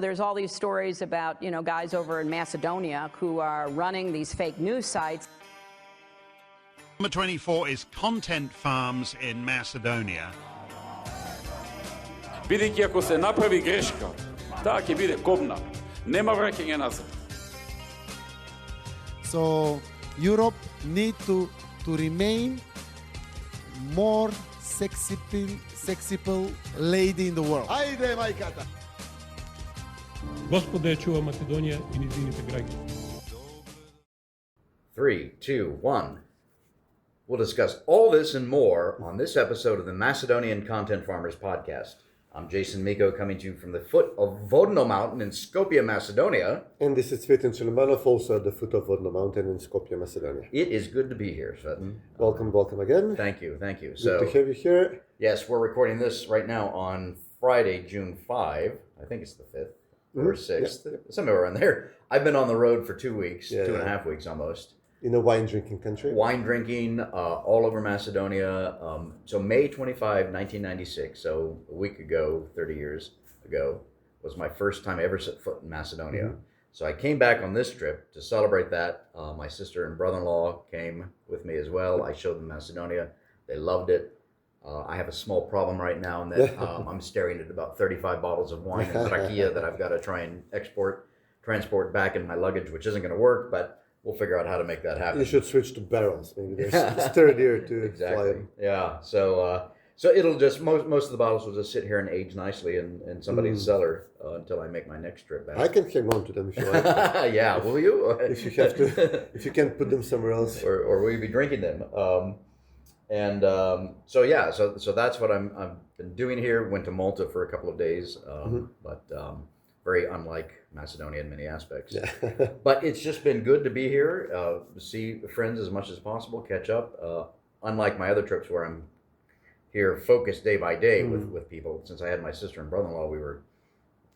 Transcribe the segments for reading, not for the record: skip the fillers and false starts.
there's all these stories about, guys over in Macedonia who are running these fake news sites. Number 24 is Content Farms in Macedonia. Бидејќи ако се направи грешка, таа ќе биде кобна. Нема враќање назад. So Europe need to remain more sexy lady in the world. Ајде, мајката! Господа ја чува Македонија и низините граѓани. 3, 2, 1. We'll discuss all this and more on this episode of the Macedonian Content Farmers Podcast. I'm Jason Miko, coming to you from the foot of Vodno Mountain in Skopje, Macedonia. And this is Cvetin Sulemanov, also at the foot of Vodno Mountain in Skopje, Macedonia. It is good to be here, Svetlin. Welcome again. Thank you. Good to have you here. Yes, we're recording this right now on Friday, June 5. I think it's the 5th or 6th, somewhere around there. I've been on the road for 2 weeks, 2.5 weeks almost. In a wine-drinking country. Wine drinking all over Macedonia. So May 25, 1996, so a week ago, 30 years ago, was my first time I ever set foot in Macedonia. Mm-hmm. So I came back on this trip to celebrate that. My sister and brother-in-law came with me as well. I showed them Macedonia. They loved it. I have a small problem right now in that I'm staring at about 35 bottles of wine in Trakia that I've got to try and transport back in my luggage, which isn't going to work, but we'll figure out how to make that happen. You should switch to barrels. Maybe they're sturdier to exactly. fly. Yeah. So it'll just most of the bottles will just sit here and age nicely in somebody's cellar until I make my next trip back. I can hang on to them if you like. Yeah. Will you? If you have to, if you can't put them somewhere else, or will you be drinking them? So that's what I've been doing here. Went to Malta for a couple of days, but very unlike Macedonia in many aspects. Yeah. But it's just been good to be here, see friends as much as possible, catch up. Unlike my other trips where I'm here focused day by day with people. Since I had my sister and brother-in-law, we were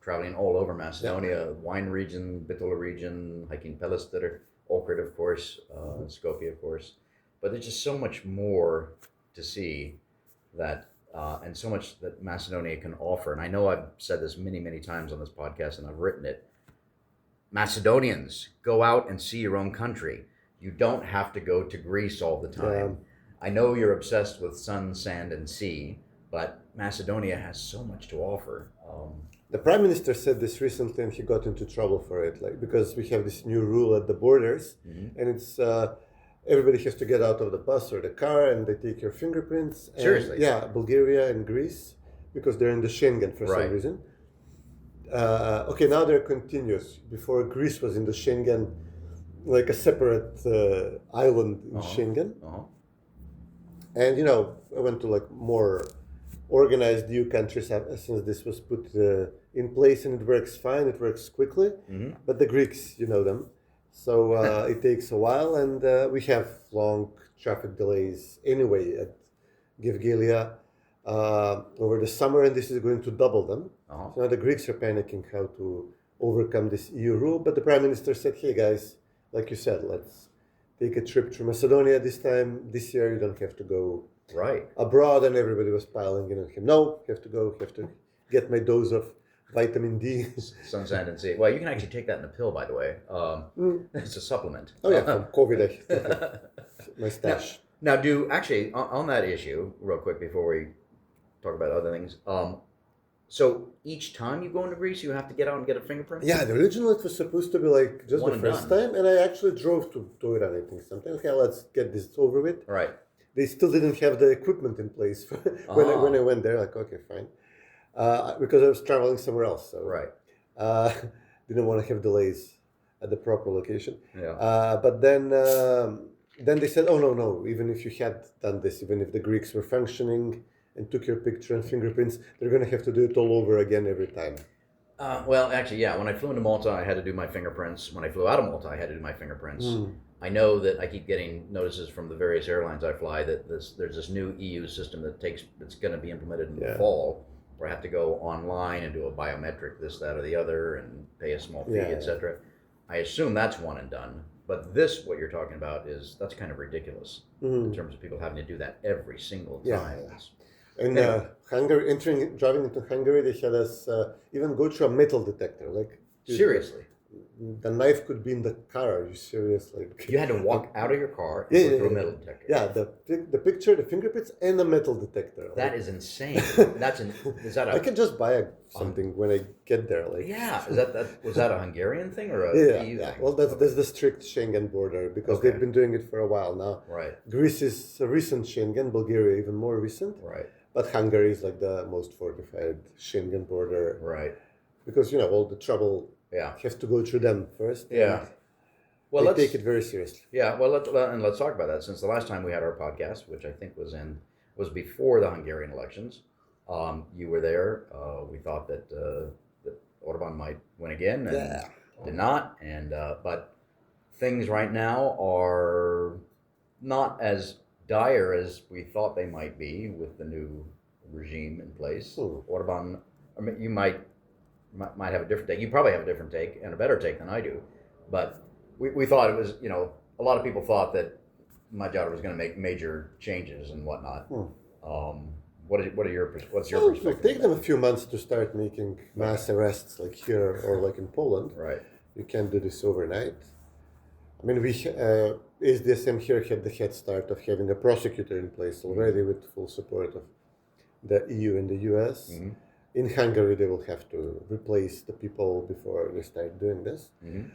traveling all over Macedonia, wine region, Bitola region, hiking Pelister, Ohrid, of course, Skopje, of course. But there's just so much more to see that, and so much that Macedonia can offer. And I know I've said this many, many times on this podcast, and I've written it. Macedonians, go out and see your own country. You don't have to go to Greece all the time. Yeah. I know you're obsessed with sun, sand, and sea, but Macedonia has so much to offer. The Prime Minister said this recently, and he got into trouble for it, because we have this new rule at the borders, and it's everybody has to get out of the bus or the car, and they take your fingerprints. Seriously? Yeah, Bulgaria and Greece, because they're in the Schengen for some reason. Okay, now they're continuous. Before, Greece was in the Schengen, like a separate island in Schengen. And, I went to more organized EU countries since this was put in place, and it works fine, it works quickly. But the Greeks, you know them. So it takes a while, and we have long traffic delays anyway at Gevgelia over the summer, and this is going to double them. So now the Greeks are panicking how to overcome this EU rule, but the Prime Minister said, hey guys, like you said, let's take a trip to Macedonia this year, you don't have to go abroad, and everybody was piling in on him. No, you have to go, you have to get my dose of vitamin D. Sun, sand, and sea. Well, you can actually take that in a pill, by the way. It's a supplement. Oh yeah, from COVID, my stash. Now, on that issue, real quick, before we talk about other things, so each time you go into Greece, you have to get out and get a fingerprint? Yeah, originally it was supposed to be just the first time, and I actually drove to Toyran, I think, something. Okay, let's get this over with. Right. They still didn't have the equipment in place when I went there. Okay, fine. Because I was traveling somewhere else, so didn't want to have delays at the proper location. Yeah. But then they said, oh no, even if you had done this, even if the Greeks were functioning and took your picture and fingerprints, they're going to have to do it all over again every time. Well, actually, yeah. When I flew into Malta, I had to do my fingerprints. When I flew out of Malta, I had to do my fingerprints. I know that I keep getting notices from the various airlines I fly that there's this new EU system that's going to be implemented in the fall, where I have to go online and do a biometric, this, that, or the other, and pay a small fee, etc. I assume that's one and done. But this, what you're talking about, that's kind of ridiculous in terms of people having to do that every single time. And Hungary, driving into Hungary, they had us even go through a metal detector. Like, Seriously? The knife could be in the car. Are you serious? Like, You had to walk out of your car and go through a metal detector. Yeah, the picture, the fingerprints, and a metal detector. That is insane. Is that I can just buy something when I get there. Like, yeah. Was that a Hungarian thing or a EU yeah. thing? Well, that's the strict Schengen border because they've been doing it for a while now. Right. Greece is a recent Schengen, Bulgaria even more recent. Right. But Hungary is like the most fortified Schengen border. Right. Because all the trouble has to go through them first. Yeah. Well, they take it very seriously. Yeah. Well, let's talk about that. Since the last time we had our podcast, which I think was before the Hungarian elections, you were there. We thought that Orban might win again, and did not. And but things right now are not as dire as we thought they might be with the new regime in place. Orban, I mean, you might have a different take. You probably have a different take and a better take than I do, but we thought it was, a lot of people thought that Mizar was going to make major changes and whatnot. What's your perspective? It take them a few months to start making mass arrests like here or like in Poland. Right. You can't do this overnight. I mean, SDSM here had the head start of having a prosecutor in place already with full support of the EU and the US. Mm-hmm. In Hungary, they will have to replace the people before they start doing this. Mm-hmm.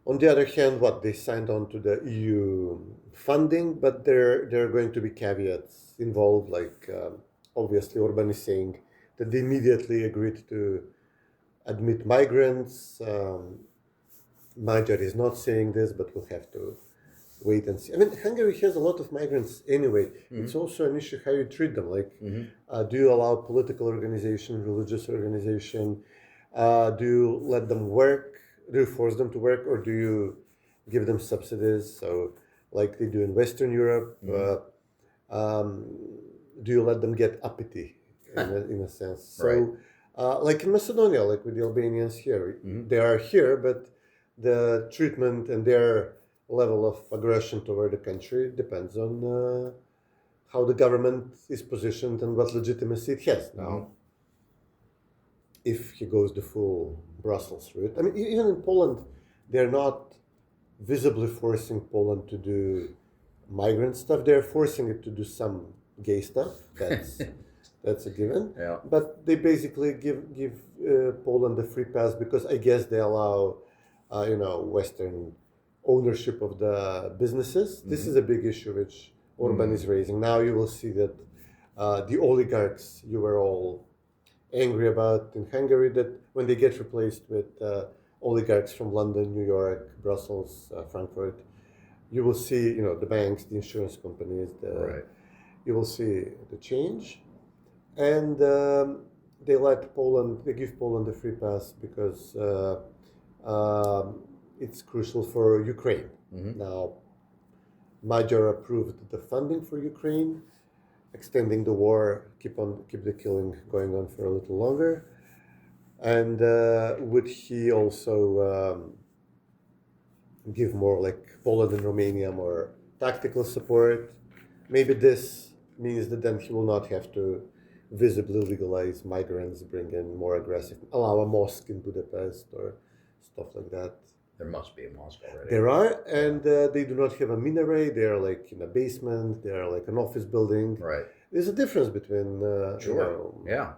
On the other hand, they signed on to the EU funding, but there are going to be caveats involved. Like, obviously, Orban is saying that they immediately agreed to admit migrants. Mizar is not saying this, but we'll have to wait and see. I mean, Hungary has a lot of migrants anyway. Mm-hmm. It's also an issue how you treat them. Like, do you allow political organization, religious organization? Do you let them work? Do you force them to work, or do you give them subsidies? So, like they do in Western Europe, do you let them get uppity in a sense? So, right. Like in Macedonia, like with the Albanians here, they are here, but the treatment and their level of aggression toward the country depends on how the government is positioned and what legitimacy it has. Now, if he goes the full Brussels route, I mean, even in Poland, they're not visibly forcing Poland to do migrant stuff. They're forcing it to do some gay stuff. That's a given. Yeah. But they basically give Poland a free pass because I guess they allow, Western ownership of the businesses. This is a big issue which Orban is raising. Now you will see that the oligarchs you were all angry about in Hungary, that when they get replaced with oligarchs from London, New York, Brussels, Frankfurt, you will see, the banks, the insurance companies, you will see the change. And they give Poland a free pass because it's crucial for Ukraine. Now, Mizar approved the funding for Ukraine, extending the war, keep the killing going on for a little longer. And would he also give more, like Poland and Romania, more tactical support? Maybe this means that then he will not have to visibly legalize migrants, bring in more aggressive, allow a mosque in Budapest or stuff like that. There must be a mosque already. There are, and they do not have a minaret. They are like in a basement. They are like an office building. Right. There's a difference between. Sure. Yeah.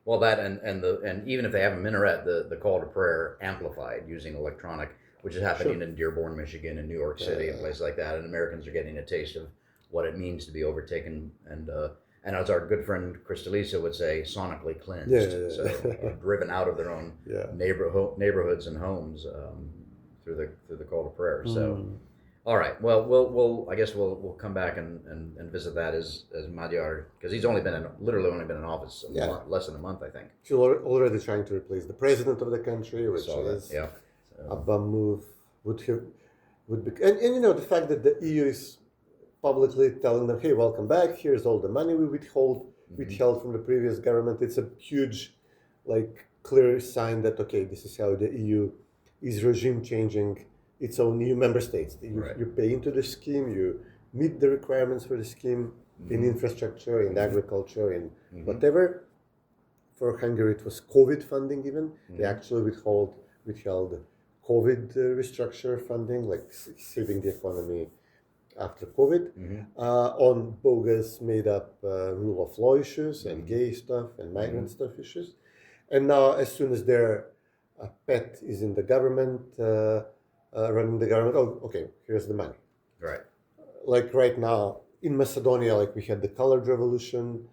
Well, that and even if they have a minaret, the call to prayer amplified using electronic, which is happening in Dearborn, Michigan, and New York City, and places like that. And Americans are getting a taste of what it means to be overtaken and as our good friend Kristalisa would say, sonically cleansed. So driven out of their own neighborhoods and homes through the call to prayer. So, all right. Well, we'll I guess we'll come back and visit that as Mizar, because he's literally only been in office less than a month, I think. He's already trying to replace the president of the country, which is a bum move. Would be, and the fact that the EU is publicly telling them, hey, welcome back, here's all the money we withheld from the previous government. It's a huge, clear sign that, okay, this is how the EU is regime changing its own EU member states. You pay into the scheme, you meet the requirements for the scheme, in infrastructure, in agriculture, in whatever. For Hungary, it was COVID funding even. They actually withheld COVID restructure funding, like saving the economy after COVID, on bogus made-up rule of law issues and gay stuff and migrant stuff issues. And now, as soon as their pet is in the government, running the government, oh, okay, here's the money. Right. Like right now, in Macedonia, like we had the colored revolution,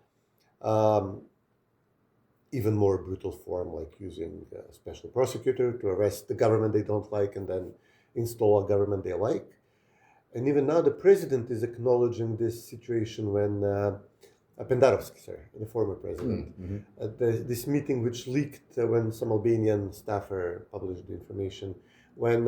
even more brutal form, like using a special prosecutor to arrest the government they don't like and then install a government they like. And even now, the president is acknowledging this situation when Pendarovski, the former president, at this meeting which leaked when some Albanian staffer published the information, when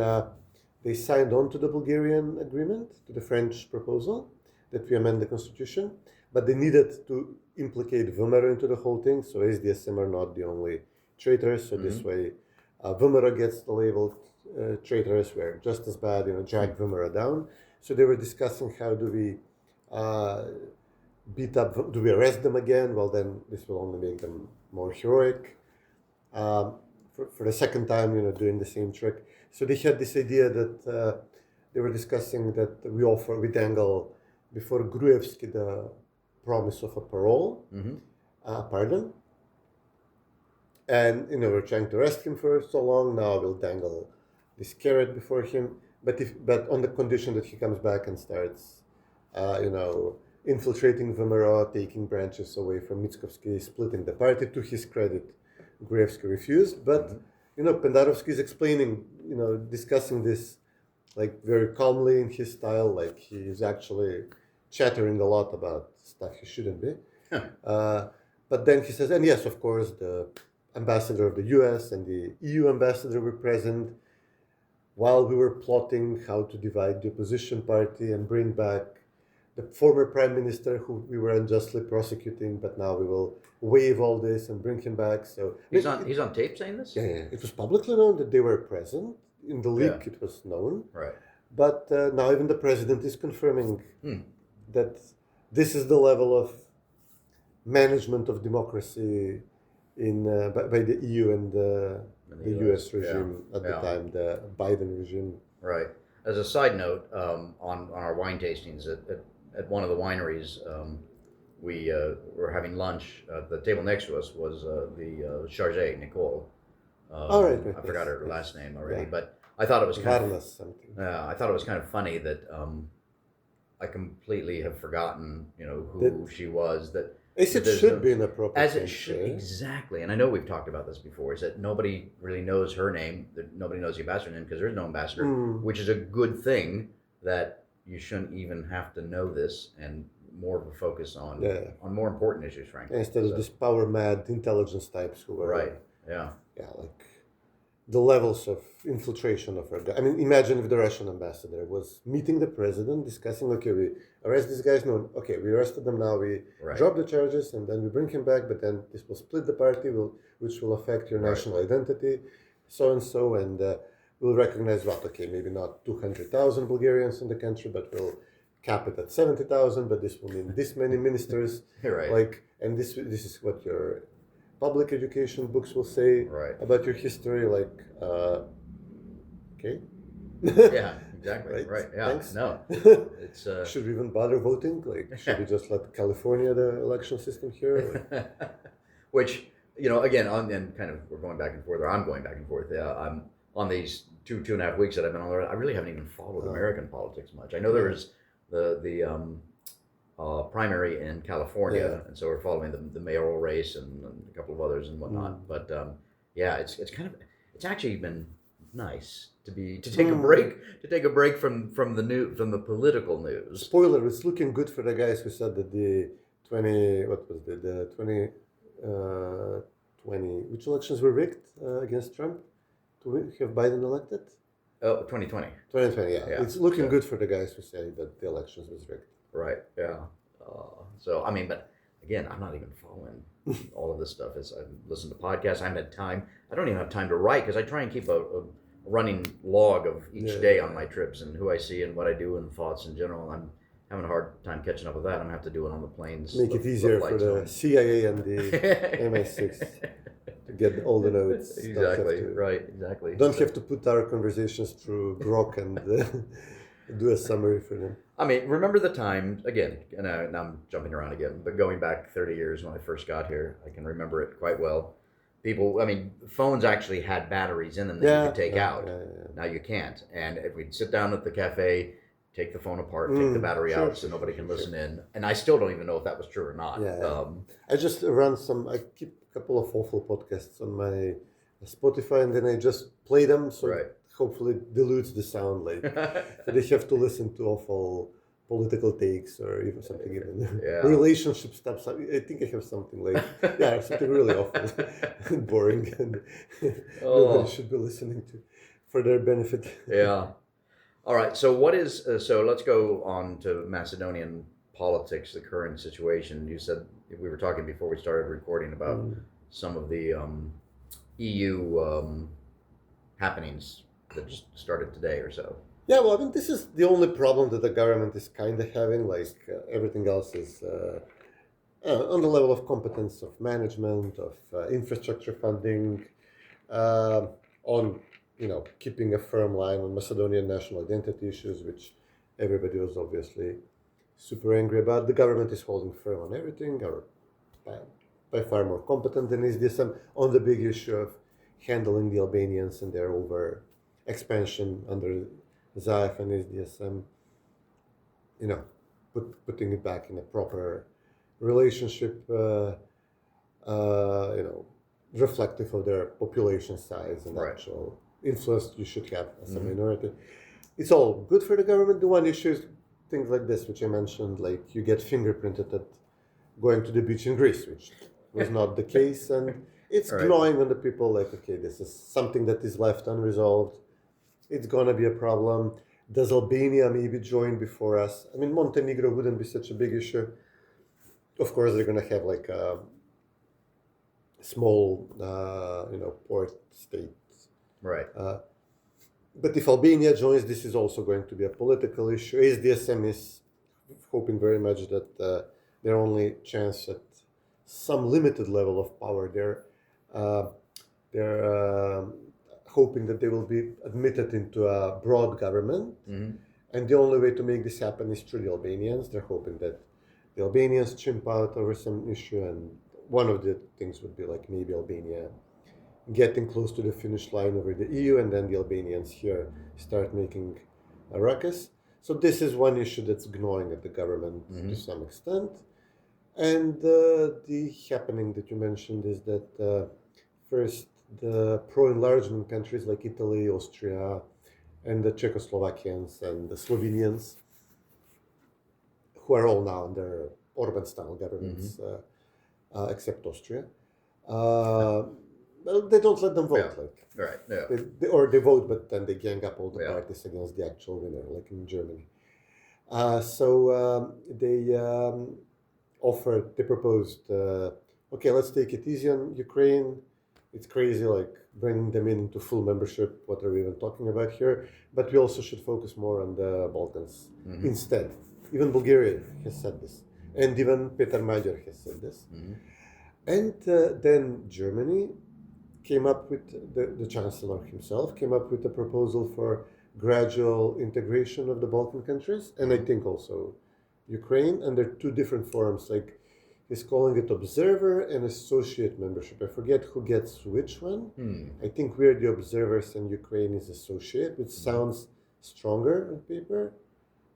they signed on to the Bulgarian agreement, to the French proposal that we amend the constitution, but they needed to implicate VMRO into the whole thing, so SDSM are not the only traitors, so this way VMRO gets the label traitors, were just as bad, drag VMRO down. So they were discussing how do we do we arrest them again? Well, then this will only make them more heroic. For the second time, doing the same trick. So they had this idea that they were discussing that we dangle before Gruevski the promise of a parole, pardon. And, we're trying to arrest him for so long, now we'll dangle this carrot before him. But on the condition that he comes back and starts, infiltrating VMRO, taking branches away from Mickovsky, splitting the party. To his credit, Gruevski refused. But, Pendarovski is explaining, discussing this, like, very calmly in his style, like he is actually chattering a lot about stuff he shouldn't be. But then he says, and yes, of course, the ambassador of the US and the EU ambassador were present while we were plotting how to divide the opposition party and bring back the former prime minister who we were unjustly prosecuting, but now we will waive all this and bring him back. So he's on tape saying this? Yeah. It was publicly known that they were present. In the leak, it was known. Right. But now even the president is confirming that this is the level of management of democracy by the EU and the US regime at the time, the Biden regime. Right. As a side note, on our wine tastings at one of the wineries, we were having lunch. The table next to us was the Chargé, Nicole. Right. I forgot her last name already, but I thought it was I thought it was kind of funny that I completely have forgotten, who she was. As it should be an appropriate. As it should, exactly. And I know we've talked about this before. Is that nobody really knows her name? That nobody knows the ambassador name because there's no ambassador, which is a good thing. That you shouldn't even have to know this, and more of a focus on more important issues, frankly. Instead of this power mad intelligence types who are like the levels of infiltration of her. I mean, imagine if the Russian ambassador was meeting the president, discussing, okay, we arrest these guys. No, okay, we arrested them now. We drop the charges, and then we bring him back. But then this will split the party, which will affect your national identity, so and so, and we'll recognize what? Okay, maybe not 200,000 Bulgarians in the country, but we'll cap it at 70,000. But this will mean this many ministers. And this is what your public education books will say about your history, okay. Yeah, exactly. Right. Yeah. Thanks. No. It's should we even bother voting? Should we just let California the election system here? Which, again, and kind of we're going back and forth, or I'm going back and forth. I'm on these two and a half weeks that I've been on there. I really haven't even followed American politics much. I know there was the primary in California, and so we're following the mayoral race and a couple of others and whatnot. But it's actually been nice to take a break from the political news. Spoiler: it's looking good for the guys who said that the 2020 which elections were rigged against Trump to have Biden elected. 2020. 2020, yeah. It's looking good for the guys who say that the elections was rigged. Right, yeah. So, I mean, but again, I'm not even following all of this stuff. I listen to podcasts. I haven't had time. I don't even have time to write because I try and keep a running log of each day on my trips and who I see and what I do and thoughts in general. having a hard time catching up with that. I'm going to have to do it on the planes. Make it easier for the CIA and the MI6 to get all the notes. Exactly, right, exactly. Don't have to put our conversations through Grok and do a summary for them. I mean, remember the time, again, and now I'm jumping around again, but going back 30 years when I first got here, I can remember it quite well. People, I mean, phones actually had batteries in them that you could take out. Now you can't. And if we'd sit down at the cafe, take the phone apart, take the battery out so nobody can listen in. And I still don't even know if that was true or not. I just I keep a couple of awful podcasts on my Spotify, and then I just play them, so hopefully it dilutes the sound. Like they have to listen to awful political takes or even something relationship stuff. I think I have something like something really awful and boring, and nobody should be listening to for their benefit. All right. So what is so? Let's go on to Macedonian politics, the current situation. You said we were talking before we started recording about some of the EU happenings that just started today or so. Yeah, well, I mean, this is the only problem that the government is kind of having. Like everything else is on the level of competence of management, of infrastructure funding, on keeping a firm line on Macedonian national identity issues, which everybody was obviously super angry about. The government is holding firm on everything, or by far more competent than SDSM on the big issue of handling the Albanians and their over expansion under Zaev and SDSM, putting it back in a proper relationship, reflective of their population size and actual influence you should have as a minority. It's all good for the government. The one issue is things like this, which I mentioned, like you get fingerprinted at going to the beach in Greece, which was not the case, and it's gnawing on the people. Like, okay, this is something that is left unresolved. It's gonna be a problem. Does Albania maybe join before us? I mean, Montenegro wouldn't be such a big issue. Of course, they're gonna have like a small, port state. Right. But if Albania joins, this is also going to be a political issue. SDSM is hoping very much that their only chance at some limited level of power, they're hoping that they will be admitted into a broad government. And the only way to make this happen is through the Albanians. They're hoping that the Albanians chimp out over some issue, and one of the things would be like maybe Albania getting close to the finish line over the EU, and then the Albanians here start making a ruckus. So this is one issue that's gnawing at the government to some extent. And the happening that you mentioned is that first, the pro-enlargement countries like Italy, Austria, and the Czechoslovakians and the Slovenians, who are all now under Orban-style governments, except Austria, well, they don't let them vote. They vote, but then they gang up all the parties against the actual winner, like in Germany. So they proposed, okay, let's take it easy on Ukraine. It's crazy, like bringing them into full membership. What are we even talking about here? But we also should focus more on the Balkans instead. Even Bulgaria has said this, and even Peter Magyar has said this. And then Germany came up with, the Chancellor himself came up with a proposal for gradual integration of the Balkan countries, and I think also Ukraine, and there are two different forms, like he's calling it observer and associate membership. I forget who gets which one. I think we're the observers and Ukraine is associate, which sounds stronger on paper.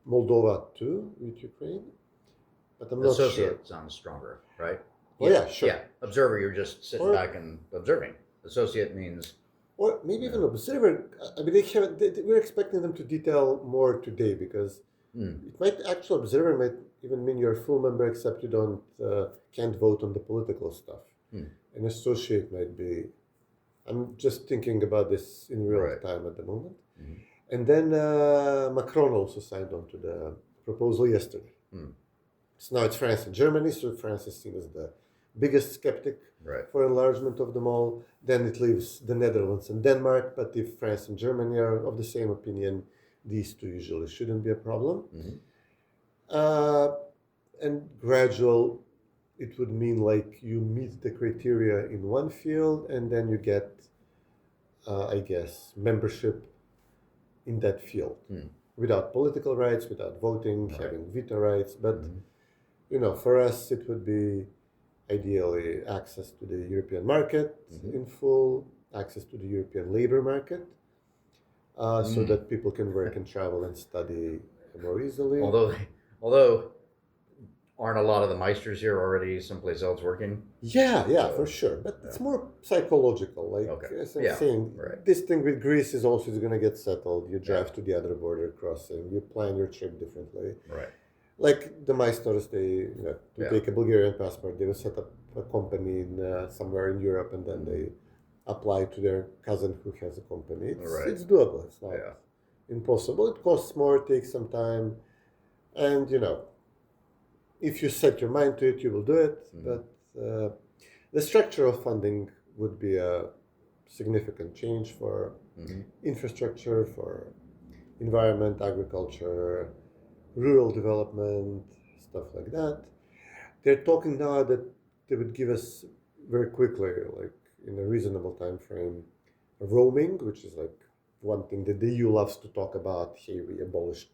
Moldova too, with Ukraine. But I'm not sure. Associate sounds stronger, right? Well, yeah, sure. Yeah, observer, you're just sitting back and observing. Associate means... Or maybe even observer. I mean, we're expecting them to detail more today, because it might, actual observer might even mean you're a full member, except you can't vote on the political stuff. An associate might be... I'm just thinking about this in real time at the moment. And then Macron also signed on to the proposal yesterday. So now it's France and Germany, so France is seen as the biggest skeptic for enlargement of them all. Then it leaves the Netherlands and Denmark, but if France and Germany are of the same opinion, these two usually shouldn't be a problem. And gradual, it would mean like you meet the criteria in one field and then you get, I guess, membership in that field without political rights, without voting, having veto rights. But, for us, it would be ideally access to the European market in full, access to the European labor market, so that people can work and travel and study more easily. Although aren't a lot of the meisters here already someplace else working? Yeah, for sure. But it's more psychological. Like as I'm saying, this thing with Greece is also going to get settled. You drive to the other border crossing. You plan your trip differently. Right. Like the meisters, they to take a Bulgarian passport, they will set up a company in somewhere in Europe, and then they apply to their cousin who has a company. It's doable. It's not impossible. It costs more, takes some time, and if you set your mind to it, you will do it. But the structure of funding would be a significant change for infrastructure, for environment, agriculture, rural development, stuff like that. They're talking now that they would give us very quickly, like in a reasonable time frame, roaming, which is like one thing that the EU loves to talk about. Hey, we abolished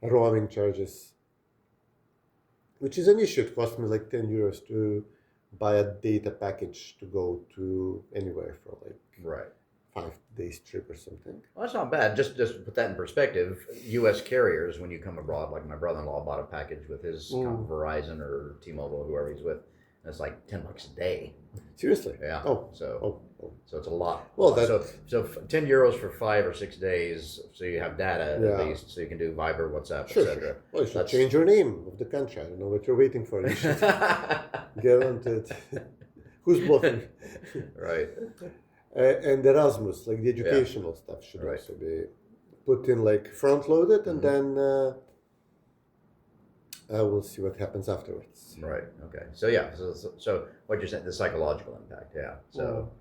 roaming charges, which is an issue. It cost me like 10 euros to buy a data package to go to anywhere for like 5 days trip or something. Well, that's not bad. Just to put that in perspective, U.S. carriers, when you come abroad, like my brother-in-law bought a package with his Verizon or T-Mobile or whoever he's with, and it's like $10 a day. Seriously? Yeah. So it's a lot. Well, so 10 euros for 5 or 6 days, so you have data at least, so you can do Viber, WhatsApp, etc. Sure. Well, you should change your name of the country. I don't know what you're waiting for. You should get onto it. Who's blocking? Right. And Erasmus, like the educational stuff, should also be put in like front-loaded, and then we'll see what happens afterwards. Right. Okay. So what you're saying, the psychological impact. Yeah. So,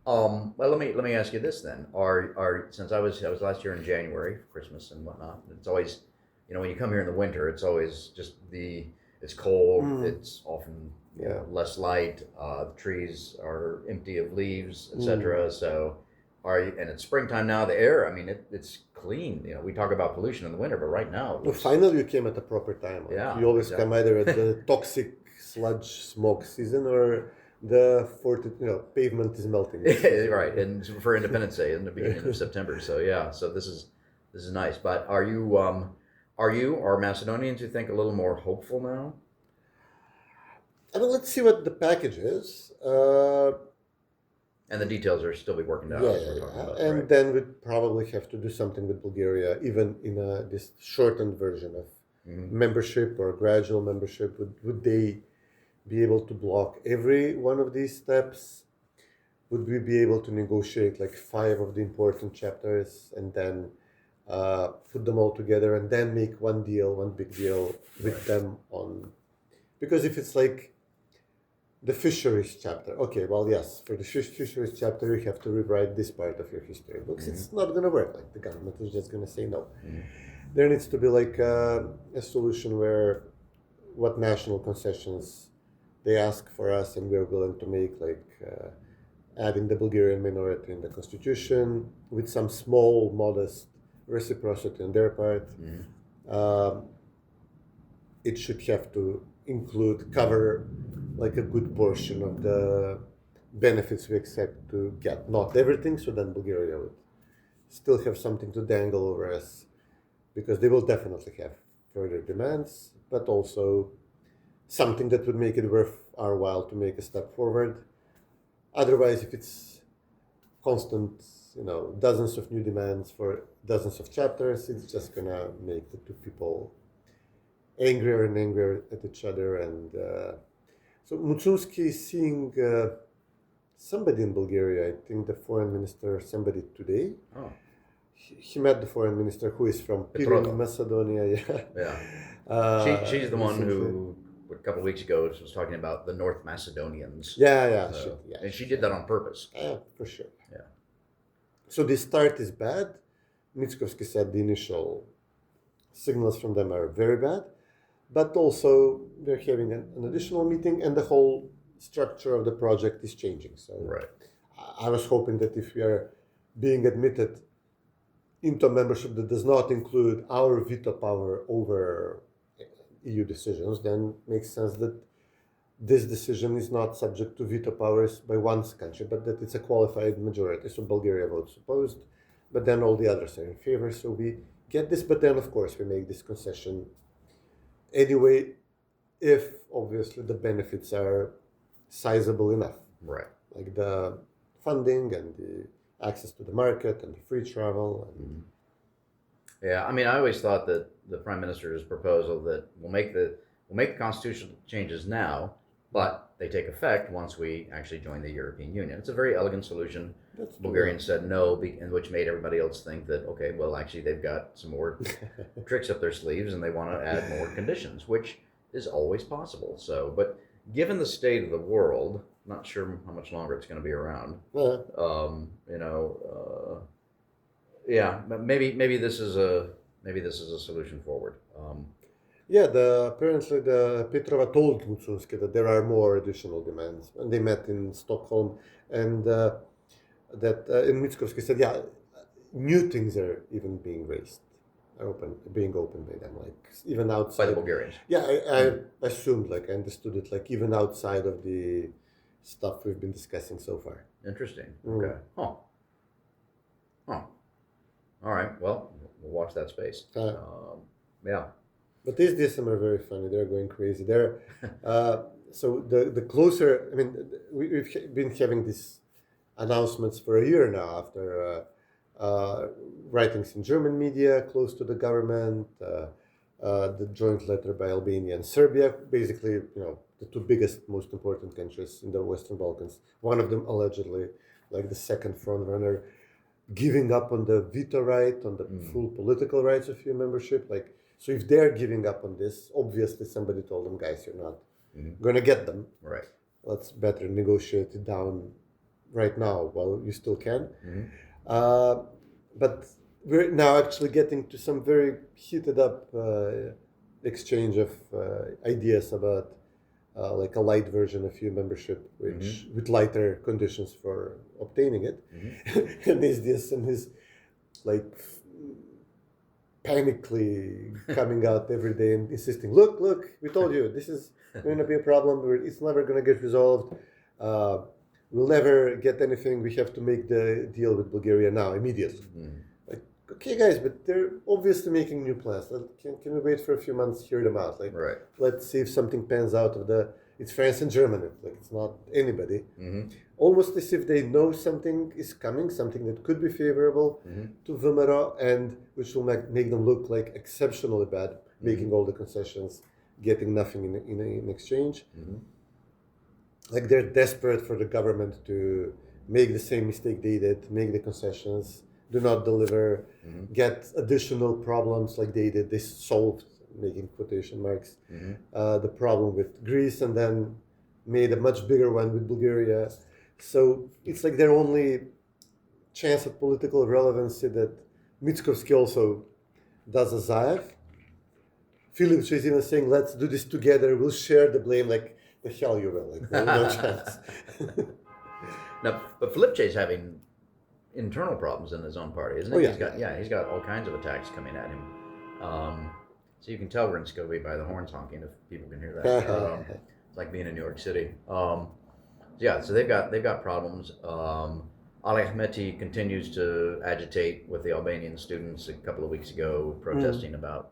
well, let me ask you this then. Are since I was last year in January for Christmas and whatnot. It's always, when you come here in the winter, it's always just it's cold. It's often less light. The trees are empty of leaves, etc. So, and it's springtime now. The air, I mean, it's clean. We talk about pollution in the winter, but right now, finally you came at the proper time. You always come either at the toxic sludge smoke season or the pavement is melting. Right, and for Independence Day in the beginning of September. So this is nice. But are Macedonians, you think, a little more hopeful now? I mean, let's see what the package is. And the details are still be working out. And then we'd probably have to do something with Bulgaria, even in this shortened version of membership or gradual membership. Would they be able to block every one of these steps? Would we be able to negotiate like 5 of the important chapters and then put them all together and then make one big deal with them on? Because if it's like the fisheries chapter. Okay, well, yes, for the fisheries chapter, you have to rewrite this part of your history books. It's not going to work. Like the government is just going to say no. There needs to be like a solution where what national concessions they ask for us and we're willing to make, like adding the Bulgarian minority in the constitution with some small, modest reciprocity on their part. It should have to cover like a good portion of the benefits we expect to get. Not everything, so then Bulgaria would still have something to dangle over us, because they will definitely have further demands, but also something that would make it worth our while to make a step forward. Otherwise, if it's constant, dozens of new demands for dozens of chapters, it's just gonna make the two people angrier and angrier at each other. And so Mutsunski is seeing somebody in Bulgaria, I think the foreign minister, somebody today. Oh. He met the foreign minister who is from Macedonia. She's the one who, a couple of weeks ago, was talking about the North Macedonians. And she did that on purpose. Yeah, for sure. Yeah. So the start is bad. Mitskovsky said the initial signals from them are very bad. but also they're having an additional meeting, and the whole structure of the project is changing. So Right. I was hoping that if we are being admitted into membership that does not include our veto power over EU decisions, then it makes sense that this decision is not subject to veto powers by one country, but that it's a qualified majority. So Bulgaria votes opposed, but then all the others are in favor. So we get this, but then of course we make this concession anyway, if obviously the benefits are sizable enough. Right. Like the funding and the access to the market and the free travel. And Yeah, I mean, I always thought that the Prime Minister's proposal that we'll make the constitutional changes now, but they take effect once we actually join the European Union. It's a very elegant solution. That's Bulgarians said no, and which made everybody else think that, okay, well, actually they've got some more tricks up their sleeves and they want to add more conditions, which is always possible. So, but given the state of the world, not sure how much longer it's going to be around. Yeah, maybe this is a solution forward. Yeah, apparently the Petrova told Mutsunski that there are more additional demands, and they met in Stockholm, and and Mitskovsky said, yeah, new things are even being raised, being opened by them, like even outside. By the Bulgarians. Yeah, I assumed, like I understood it, like even outside of the stuff we've been discussing so far. Interesting. Okay. Huh. All right. Well, we'll watch that space. Yeah. But these DSM are very funny. They're going crazy. They're so the closer. I mean, we've been having these announcements for a year now after writings in German media close to the government, the joint letter by Albania and Serbia, basically, the two biggest, most important countries in the Western Balkans. One of them allegedly, like the second front runner, giving up on the veto right, on the full political rights of EU membership. Like, so if they're giving up on this, obviously somebody told them, guys, you're not going to get them. Right. Let's better negotiate it down right now while you still can. But we're now actually getting to some very heated up exchange of ideas about like a light version of EU membership, which with lighter conditions for obtaining it. And SDSM is like panically coming out every day and insisting, look, we told you this is going to be a problem. It's never going to get resolved. We'll never get anything. We have to make the deal with Bulgaria now, immediately. Like, okay, guys, but they're obviously making new plans. Can we wait for a few months, hear them out? Like, right. Let's see if something pans out of it's France and Germany. Like, it's not anybody. Almost as if they know something is coming, something that could be favorable to VMRO, and which will make them look like exceptionally bad, making all the concessions, getting nothing in exchange. Like, they're desperate for the government to make the same mistake they did, make the concessions, do not deliver, get additional problems like they did. They solved, making quotation marks, the problem with Greece, and then made a much bigger one with Bulgaria. So it's like their only chance at political relevancy that Mitskovsky also does a Zaev. Philip is even saying, let's do this together, we'll share the blame. Like, the hell you will, like, no chance. Now, but Filipce's having internal problems in his own party, isn't he? He's got all kinds of attacks coming at him. So you can tell we're in Scobie by the horns honking, if people can hear that. It's like being in New York City. So they've got problems. Ali Ahmeti continues to agitate with the Albanian students a couple of weeks ago, protesting about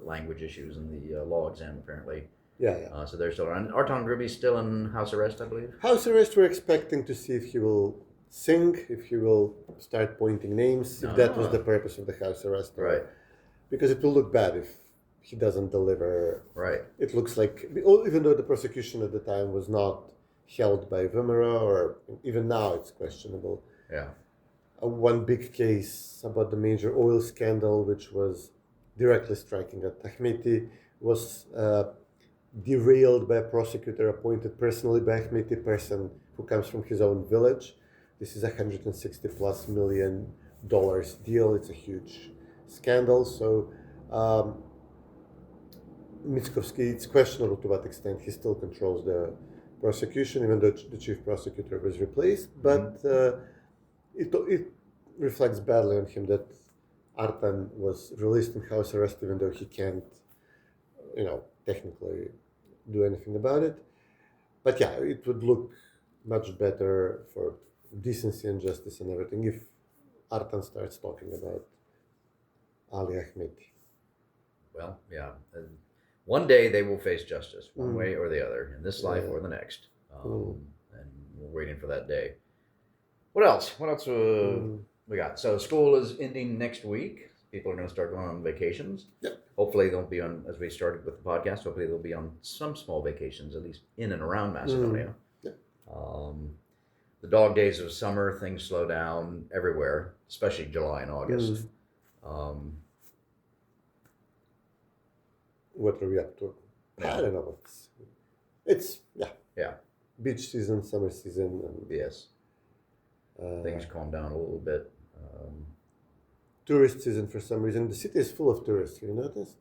language issues in the law exam, apparently. So they're still around. Artan Gruby's still in house arrest, I believe. House arrest, we're expecting to see if he will sing, if he will start pointing names, if that was the purpose of the house arrest. Right. Because it will look bad if he doesn't deliver. Right. It looks like, even though the prosecution at the time was not held by VMRO, or even now it's questionable. Yeah. One big case about the major oil scandal, which was directly striking at Ahmeti, was derailed by a prosecutor appointed personally by Ahmeti, person who comes from his own village. This is $160+ million deal. It's a huge scandal. So Mickovsky, it's questionable to what extent he still controls the prosecution, even though the chief prosecutor was replaced. But it reflects badly on him that Artan was released in house arrest, even though he can't, technically do anything about it. But yeah, it would look much better for decency and justice and everything if Artan starts talking about Ali Ahmed. Well, yeah. One day they will face justice, one way or the other, in this life or the next. And we're waiting for that day. What else? We got? So school is ending next week. People are going to start going on vacations. Yep. Hopefully they'll be on, as we started with the podcast, hopefully they'll be on some small vacations, at least in and around Macedonia. Yep. The dog days of summer, things slow down everywhere, especially July and August. What are we up to? I don't know. It's beach season, summer season. And, yes. Things calm down a little bit. Tourist season for some reason. The city is full of tourists. You noticed?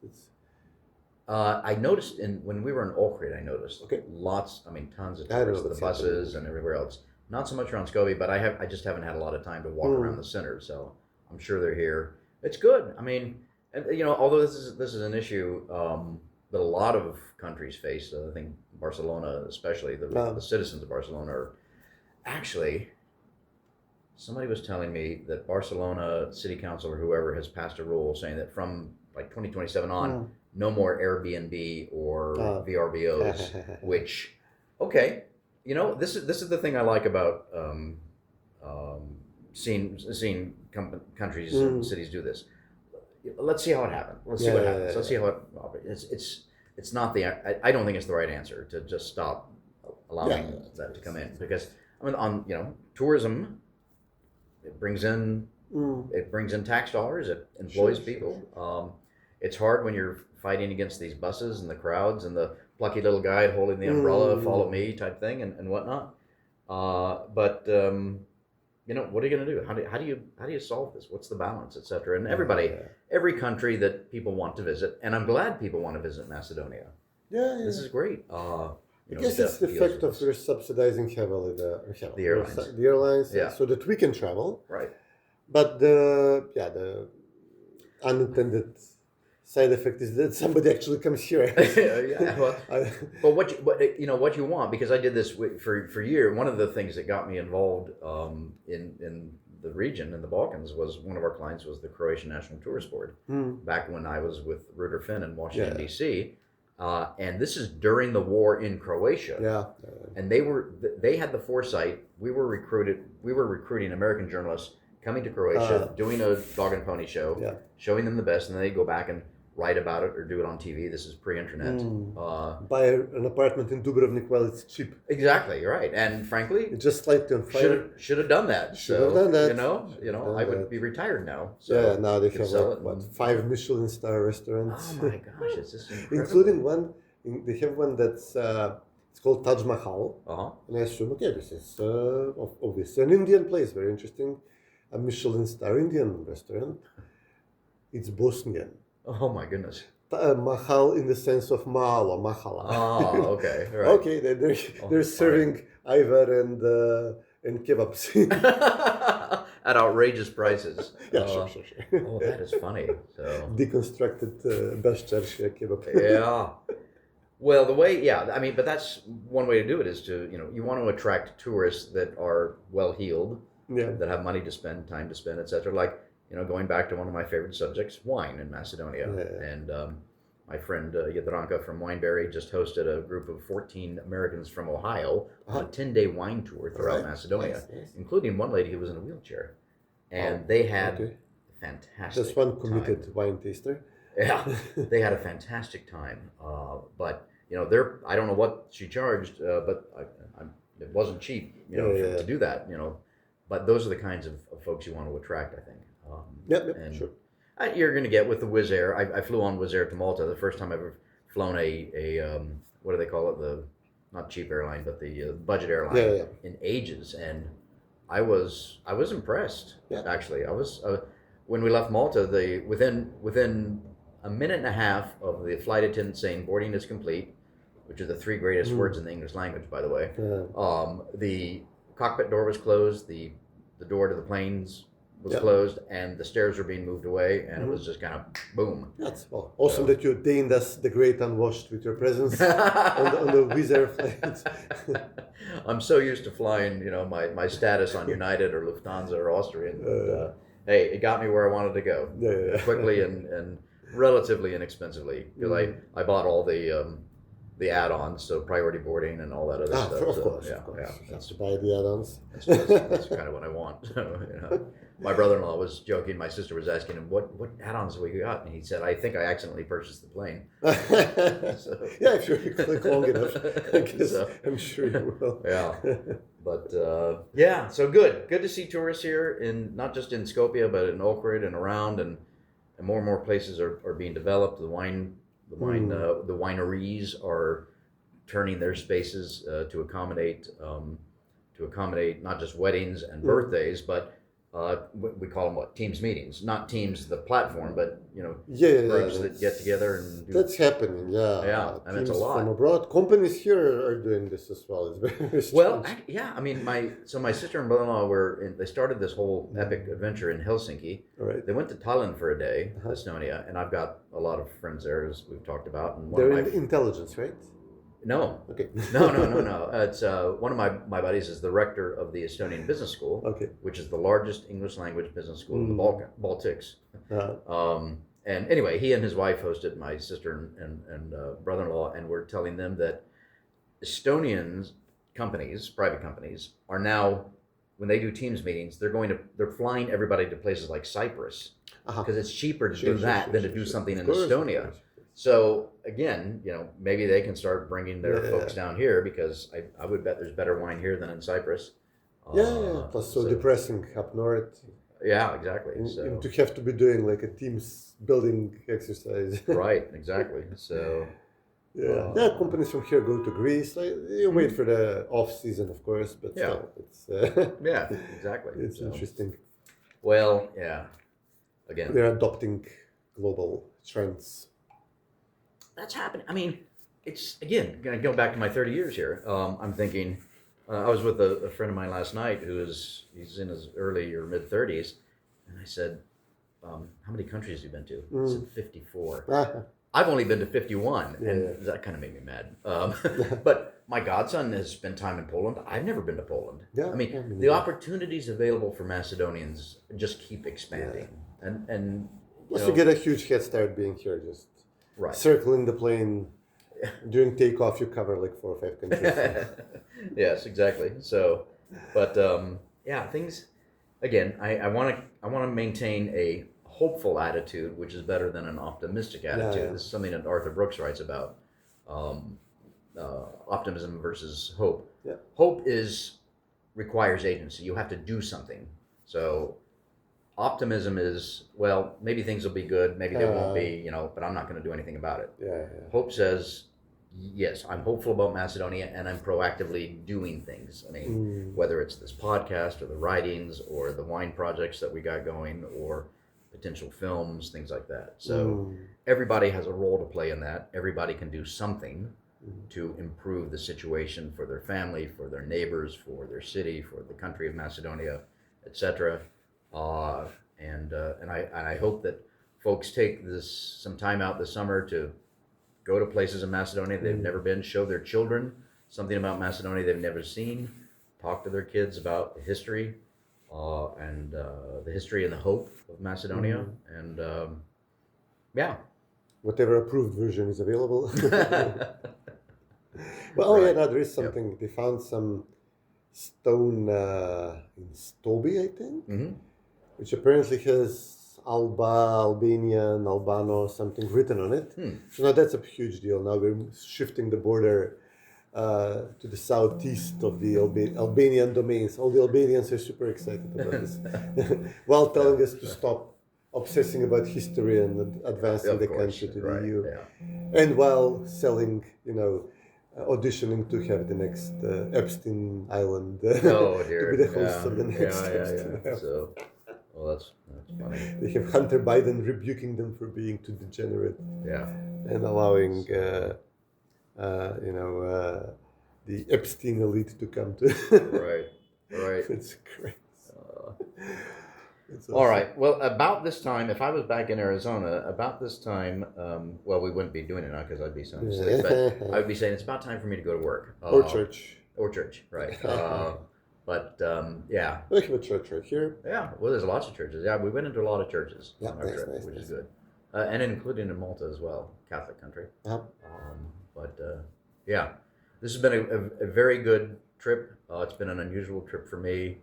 I noticed when we were in Ohrid, lots, tons of tourists, the buses and everywhere else. Not so much around Skopje, but I just haven't had a lot of time to walk around the center, so I'm sure they're here. It's good. Although this is an issue that a lot of countries face, I think Barcelona especially, the citizens of Barcelona are actually. Somebody was telling me that Barcelona City Council or whoever has passed a rule saying that from like 2027 on, no more Airbnb or VRBOs. Which, this is the thing I like about seeing countries and cities do this. Let's see how it happens. Let's see what happens. Let's see how it operates. It's not I don't think it's the right answer to just stop allowing that to come in, because tourism. It brings in tax dollars. It employs people. It's hard when you're fighting against these buses and the crowds and the plucky little guy holding the umbrella, follow me type thing and whatnot. But what are you going to do? How do you solve this? What's the balance, etc.? And every country that people want to visit, and I'm glad people want to visit Macedonia. This is great. I guess it's the fact of we're subsidizing heavily the airlines, so that we can travel. Right. But the unintended side effect is that somebody actually comes here. But what you want, because I did this for years. One of the things that got me involved in the region, in the Balkans, was one of our clients was the Croatian National Tourist Board. Back when I was with Ruder Finn in Washington D.C. And this is during the war in Croatia. And they had the foresight. We were recruiting American journalists coming to Croatia, doing a dog and pony show, showing them the best, and then they go back and write about it or do it on TV. This is pre-internet. Buy an apartment in Dubrovnik while it's cheap. Exactly, right. And frankly, it's just light on fire. Should have done that. Should have done that. I would be retired now. So now they have 5 Michelin star restaurants. Oh my gosh, it's just incredible. Including one. They have one that's it's called Taj Mahal. And I assume this is obviously an Indian place. Very interesting. A Michelin star Indian restaurant. It's Bosnian. Oh my goodness. Mahal in the sense of Mahal or Mahala. Oh, okay. Right. Okay, they're serving Ivar and kebabs. At outrageous prices. Sure. Oh, that is funny. So deconstructed Bashchar kebab. Yeah. Well, but that's one way to do it is to, you want to attract tourists that are well-heeled, that have money to spend, time to spend, etc. Like, going back to one of my favorite subjects, wine in Macedonia. And my friend Jadranka from Wineberry just hosted a group of 14 Americans from Ohio on a 10-day wine tour throughout Macedonia, including one lady who was in a wheelchair. And they had fantastic Just one committed time. Wine taster. Yeah, they had a fantastic time. But, I don't know what she charged, but it wasn't cheap, to do that, But those are the kinds of folks you want to attract, I think. Sure. You're going to get with the Wizz Air. I flew on Wizz Air to Malta. The first time I've ever flown a what do they call it? The not cheap airline, but the budget airline in ages, and I was impressed. Actually, I was when we left Malta. Within a minute and a half of the flight attendant saying boarding is complete, which are the three greatest words in the English language, by the way. The cockpit door was closed, the door to the planes was closed, and the stairs were being moved away, and it was just kind of boom. That's awesome that you deigned us the great unwashed with your presence on the Wizz Air flight. I'm so used to flying, my status on United or Lufthansa or Austrian. But, hey, it got me where I wanted to go quickly and relatively inexpensively, because I bought all the add-ons, so priority boarding and all that other stuff. Of course. You have to buy the add-ons. That's kind of what I want. My brother-in-law was joking. My sister was asking him, what add-ons have we got? And he said, I think I accidentally purchased the plane. Yeah, if you click long enough, I guess I'm sure you will. Yeah. But, so good. Good to see tourists here, not just in Skopje, but in Ohrid and around, and more and more places are being developed. The wineries are turning their spaces to accommodate not just weddings and birthdays, but we call them teams meetings, not teams the platform, but groups that get together and that's happening. And it's a lot from abroad. Companies here are doing this as well. It's very strange. Well, I mean, my sister and brother-in-law they started this whole epic adventure in Helsinki. Right. They went to Tallinn for a day, Estonia, and I've got a lot of friends there, as we've talked about. And they're in intelligence, right? No. Okay. No. It's one of my buddies is the rector of the Estonian Business School, which is the largest English language business school in the Baltics. And anyway, he and his wife hosted my sister and brother-in-law, and we're telling them that Estonian companies, private companies, are now, when they do Teams meetings, they're flying everybody to places like Cyprus, because it's cheaper to do that than to do something in Estonia. So again, maybe they can start bringing their folks down here, because I would bet there's better wine here than in Cyprus. Plus so depressing up north. Yeah, exactly. So to have to be doing like a teams building exercise. Right, exactly. So companies from here go to Greece. You wait for the off season, of course, but still, it's exactly. It's interesting. Well, again, they're adopting global trends. That's happening. I mean, it's, again, going to go back to my 30 years here. I'm thinking, I was with a friend of mine last night he's in his early or mid 30s, and I said, how many countries have you been to? He said 54. I've only been to 51, and that kind of made me mad. But my godson has spent time in Poland. I've never been to Poland. I mean, the opportunities available for Macedonians just keep expanding. And Plus you get a huge head start being here, just circling the plane. During takeoff, you cover like 4 or 5 countries. Yes, exactly. So, but things. Again, I want to maintain a hopeful attitude, which is better than an optimistic attitude. This is something that Arthur Brooks writes about. Optimism versus hope. Hope requires agency. You have to do something. So optimism is, well, maybe things will be good, maybe they won't be, but I'm not going to do anything about it. Hope says, yes, I'm hopeful about Macedonia, and I'm proactively doing things. I mean, whether it's this podcast or the writings or the wine projects that we got going or potential films, things like that. So everybody has a role to play in that. Everybody can do something to improve the situation for their family, for their neighbors, for their city, for the country of Macedonia, etc. And I hope that folks take some time out this summer to go to places in Macedonia they've never been, show their children something about Macedonia they've never seen, talk to their kids about the history and the history and the hope of Macedonia, and whatever approved version is available. Well, there is something. They found some stone in Stobi, I think. Which apparently has Albanian, Albano, something written on it. So now that's a huge deal. Now we're shifting the border to the southeast of the Albanian domains. All the Albanians are super excited about this, while telling us to stop obsessing about history and advancing the country to the EU. And while selling, auditioning to have the next Epstein Island to be the host of the next Epstein Island. So, Well, that's funny. They have Hunter Biden rebuking them for being too degenerate Yeah. and allowing, the Epstein elite to come to. Right. It's great. It's All right. Well, about this time, if I was back in Arizona, about this time, well, we wouldn't be doing it now because I'd be so sick, but I'd be saying it's about time for me to go to work. Or church. Or church, right. Yeah. We have a church right here. Yeah, well, there's lots of churches. Yeah, we went into a lot of churches on our nice, trip, nice, which nice. is good. And including in Malta as well, Catholic country. Uh-huh. Yeah, this has been a very good trip. It's been an unusual trip for me.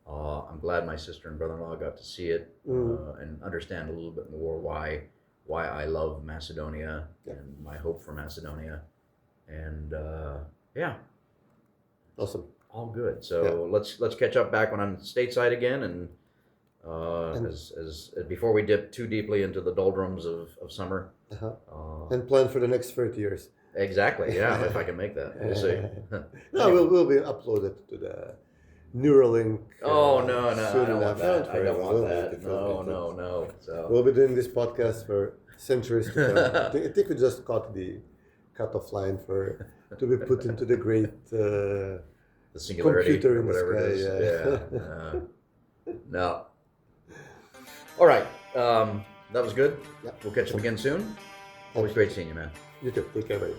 I'm glad my sister and brother-in-law got to see it and understand a little bit more why I love Macedonia and my hope for Macedonia. And yeah, Awesome. all good. So let's catch up back when I'm stateside again, and as before we dip too deeply into the doldrums of summer. And plan for the next 30 years. Exactly. Yeah, if I can make that, we'll see. No, we'll be uploaded to the Neuralink. Oh no, I soon don't want enough. that. I don't want We'll that. make it, we'll make it. No. So We'll be doing this podcast for centuries to come. I think we just caught the cutoff line to be put into the great the singularity computer or in the whatever sky. it is. Yeah. No. All right. That was good. Yep. We'll catch up again soon. Always great seeing you, man. You too. Take care, buddy.